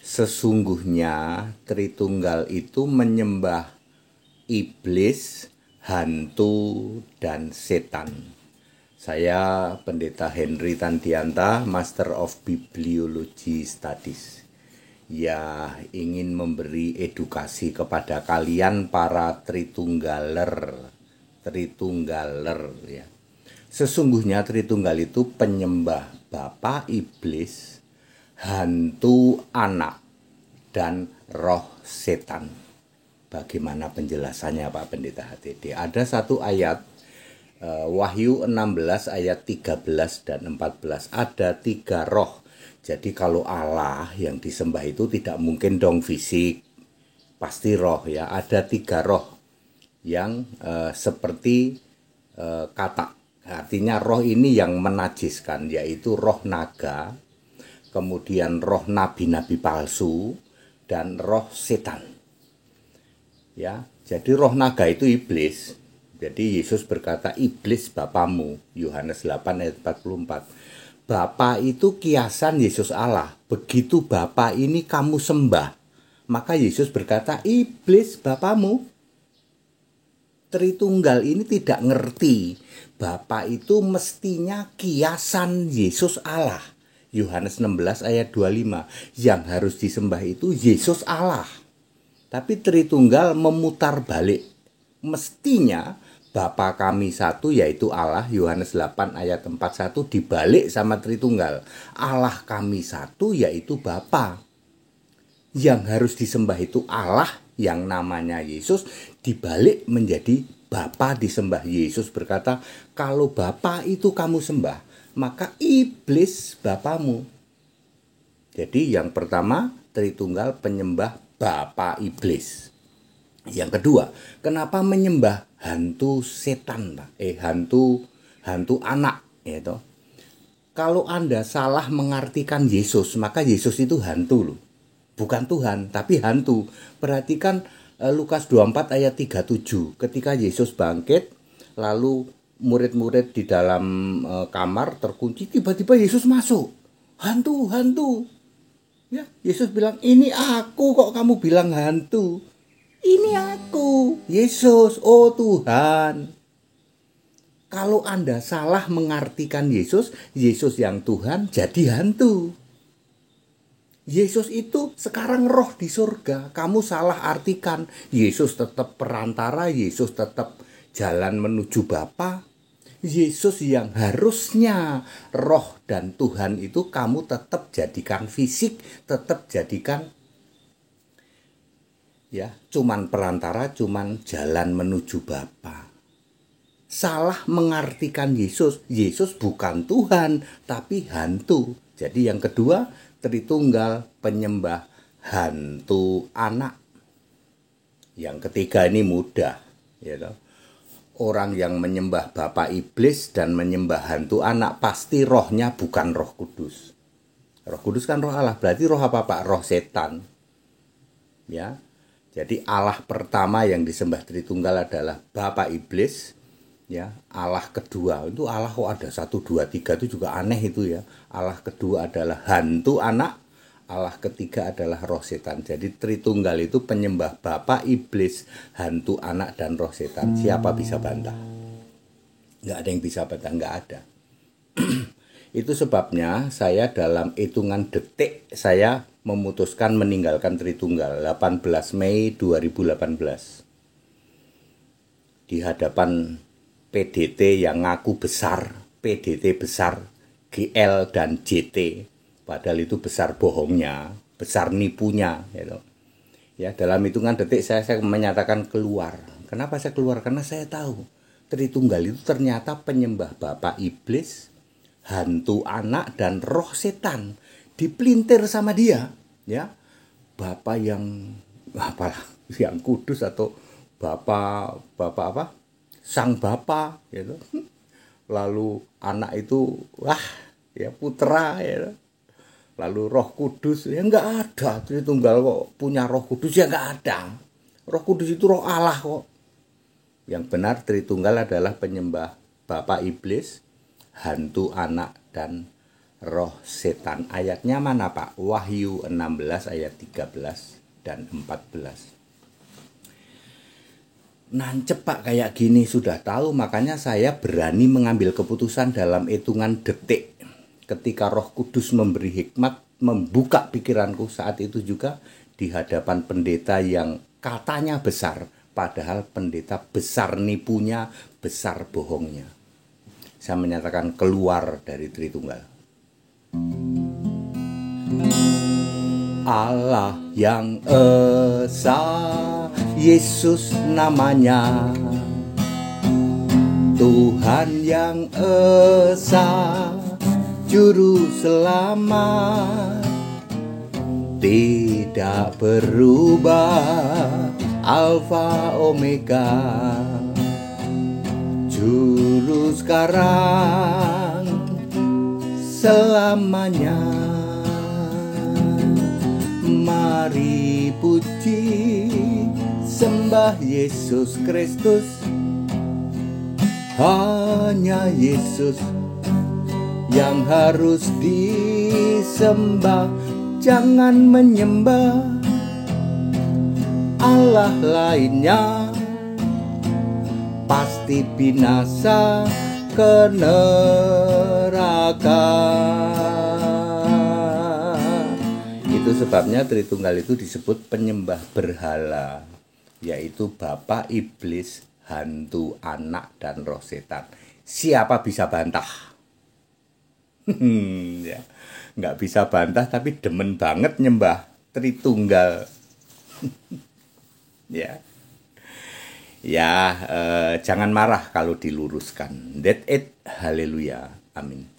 Sesungguhnya Tritunggal itu menyembah iblis, hantu, dan setan. Saya Pendeta Henry Tandianta, Master of Bibliology Studies. Ya, ingin memberi edukasi kepada kalian para Tritunggaler ya. Sesungguhnya Tritunggal itu penyembah Bapa iblis, hantu anak, dan roh setan. Bagaimana penjelasannya Pak Pendeta HTD? Ada satu ayat, Wahyu 16 ayat 13 dan 14. Ada 3 roh. Jadi kalau Allah yang disembah itu tidak mungkin dong fisik, pasti roh ya. Ada 3 roh yang seperti kata. Artinya roh ini yang menajiskan, yaitu roh naga, kemudian roh nabi-nabi palsu, dan roh setan. Ya, jadi roh naga itu iblis. Jadi Yesus berkata, iblis bapamu, Yohanes 8 ayat 44. Bapa itu kiasan Yesus Allah. Begitu Bapa ini kamu sembah, maka Yesus berkata, iblis bapamu. Tritunggal ini tidak ngerti Bapa itu mestinya kiasan Yesus Allah. Yohanes 16 ayat 25. Yang harus disembah itu Yesus Allah. Tapi Tritunggal memutar balik. Mestinya Bapa kami satu yaitu Allah, Yohanes 8 ayat 41 dibalik sama Tritunggal. Allah kami satu yaitu Bapa. Yang harus disembah itu Allah yang namanya Yesus, dibalik menjadi Bapa disembah. Yesus berkata, kalau Bapa itu kamu sembah, maka iblis bapamu. Jadi yang pertama, Tritunggal penyembah Bapa iblis. Yang kedua, kenapa menyembah hantu setan, Pak? Hantu anak, gitu. Kalau Anda salah mengartikan Yesus, maka Yesus itu hantu loh. Bukan Tuhan, tapi hantu. Perhatikan Lukas 24 ayat 37. Ketika Yesus bangkit, lalu murid-murid di dalam kamar terkunci, tiba-tiba Yesus masuk. Hantu. Ya, Yesus bilang, ini aku, kok kamu bilang hantu? Ini aku, Yesus, oh Tuhan. Kalau Anda salah mengartikan Yesus, Yesus yang Tuhan jadi hantu. Yesus itu sekarang roh di surga. Kamu salah artikan. Yesus tetap perantara, Yesus tetap jalan menuju Bapa. Yesus yang harusnya roh dan Tuhan itu kamu tetap jadikan fisik, tetap jadikan ya, cuman perantara, cuman jalan menuju Bapa. Salah mengartikan Yesus. Yesus bukan Tuhan, tapi hantu. Jadi yang kedua, Tritunggal penyembah hantu anak. Yang ketiga ini mudah, ya toh. Orang yang menyembah Bapa iblis dan menyembah hantu anak pasti rohnya bukan Roh Kudus. Roh Kudus kan roh Allah, berarti roh apa Pak? Roh setan. Ya. Jadi Allah pertama yang disembah Tritunggal adalah Bapa iblis. Ya, Allah kedua itu Allah kok ada 1, 2, 3 itu juga aneh itu ya. Allah kedua adalah hantu anak, Allah ketiga adalah roh setan. Jadi Tritunggal itu penyembah Bapa iblis, hantu anak, dan roh setan. Siapa bisa bantah? Nggak ada yang bisa bantah, nggak ada. Itu sebabnya saya dalam hitungan detik saya memutuskan meninggalkan Tritunggal 18 Mei 2018 di hadapan PDT yang ngaku besar, PDT besar, GL dan JT, padahal itu besar bohongnya, besar nipunya, gitu. Ya, dalam hitungan detik saya menyatakan keluar. Kenapa saya keluar? Karena saya tahu Tritunggal itu ternyata penyembah Bapa iblis, hantu anak, dan roh setan. Dipelintir sama dia, ya. Bapa yang apalah, yang kudus atau Bapa apa? Sang Bapa, gitu. Lalu anak itu ya putra, ya. Lalu Roh Kudus, ya nggak ada. Tritunggal kok punya Roh Kudus, ya nggak ada. Roh Kudus itu roh Allah kok. Yang benar Tritunggal adalah penyembah Bapa iblis, hantu anak, dan roh setan. Ayatnya mana Pak? Wahyu 16 ayat 13 dan 14. Nancep Pak kayak gini, sudah tahu, makanya saya berani mengambil keputusan dalam hitungan detik. Ketika Roh Kudus memberi hikmat, membuka pikiranku saat itu juga di hadapan pendeta yang katanya besar, padahal pendeta besar nipunya, besar bohongnya. Saya menyatakan keluar dari Tritunggal. Allah yang esa, Yesus namanya, Tuhan yang esa, Juru Selamat, tidak berubah, Alfa Omega, Juru sekarang, selamanya. Mari puji, sembah Yesus Kristus. Hanya Yesus yang harus disembah. Jangan menyembah Allah lainnya, pasti binasa ke neraka. Itu sebabnya Tritunggal itu disebut penyembah berhala, yaitu Bapa Iblis, hantu, anak, dan roh setan. Siapa bisa bantah? Ya, nggak bisa bantah, tapi demen banget nyembah Tritunggal. Ya, jangan marah kalau diluruskan. That's it. Haleluya. Amin.